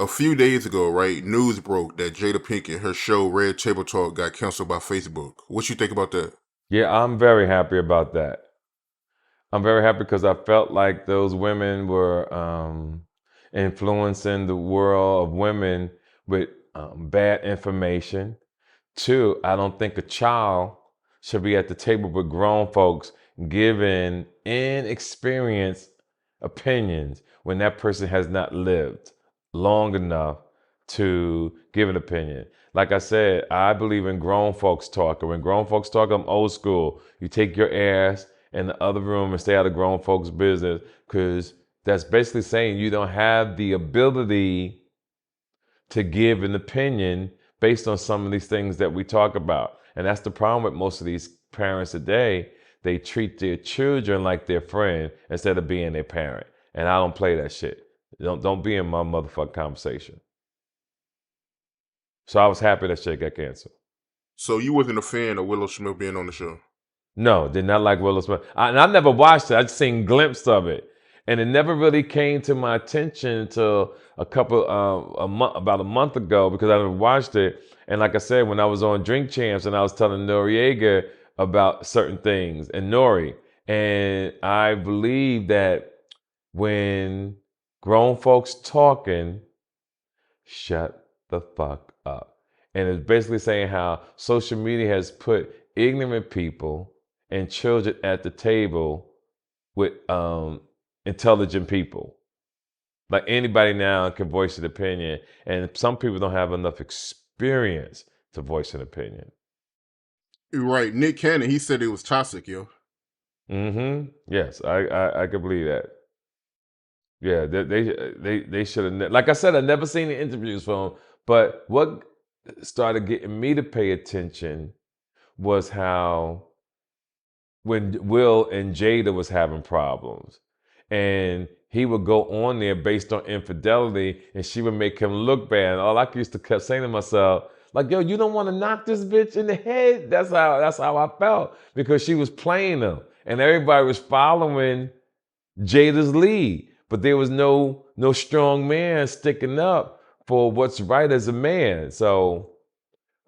A few days ago, right, news broke that Jada Pinkett, her show Red Table Talk, got canceled by Facebook. What you think about that? Yeah, I'm very happy about that. I'm very happy because I felt like those women were influencing the world of women with bad information. Two, I don't think a child should be at the table with grown folks giving inexperienced opinions when that person has not lived long enough to give an opinion. Like I said, I believe in grown folks talking. When grown folks talk, I'm old school. You take your ass in the other room and stay out of grown folks' business, because that's basically saying you don't have the ability to give an opinion based on some of these things that we talk about. And that's the problem with most of these parents today. They treat their children like their friend instead of being their parent. And I don't play that shit. Don't be in my motherfucking conversation. So I was happy that shit got canceled. So you wasn't a fan of Willow Smith being on the show? No, did not like Will Smith. And I never watched it. I just seen glimpses of it, and it never really came to my attention until about a month ago, because I never watched it. And like I said, when I was on Drink Champs and I was telling Noriega about certain things and Nori, and I believe that when grown folks talking, shut the fuck up. And it's basically saying how social media has put ignorant people and children at the table with intelligent people. Like anybody now can voice an opinion, and some people don't have enough experience to voice an opinion. You're right. Nick Cannon, he said it was toxic, yo. Yes, I can believe that. Yeah, they should have. Like I said, I never seen the interviews from him. But what started getting me to pay attention was how when Will and Jada was having problems, and he would go on there based on infidelity, and she would make him look bad. And all I used to kept saying to myself, like, yo, you don't want to knock this bitch in the head. That's how I felt, because she was playing him, and everybody was following Jada's lead, but there was no strong man sticking up for what's right as a man. So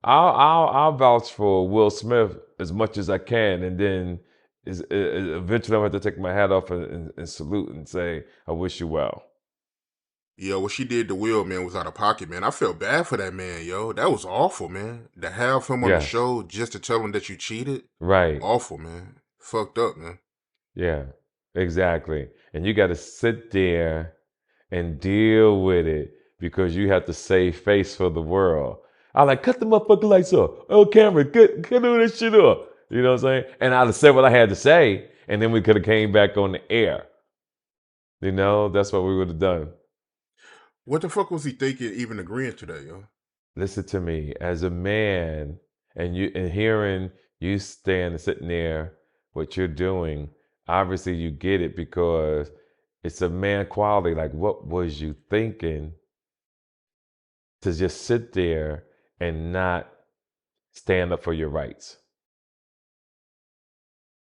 I'll vouch for Will Smith as much as I can, and then eventually I'm going to take my hat off and salute and say I wish you well. Yeah, what she did to Will, man, was out of pocket, man. I felt bad for that man, yo. That was awful, man. To have him on the Yes, show just to tell him that you cheated, right. awful, man. Fucked up, man. Yeah, exactly. And you got to sit there and deal with it because you have to save face for the world. I like cut the motherfucking lights off. Oh, camera, cut all this shit off. You know what I'm saying? And I'd have said what I had to say, and then we could have came back on the air. You know, that's what we would have done. What the fuck was he thinking even agreeing to that, yo? Listen to me, as a man, and hearing you stand and sitting there, what you're doing, obviously you get it because it's a man quality. Like, what was you thinking to just sit there and not stand up for your rights?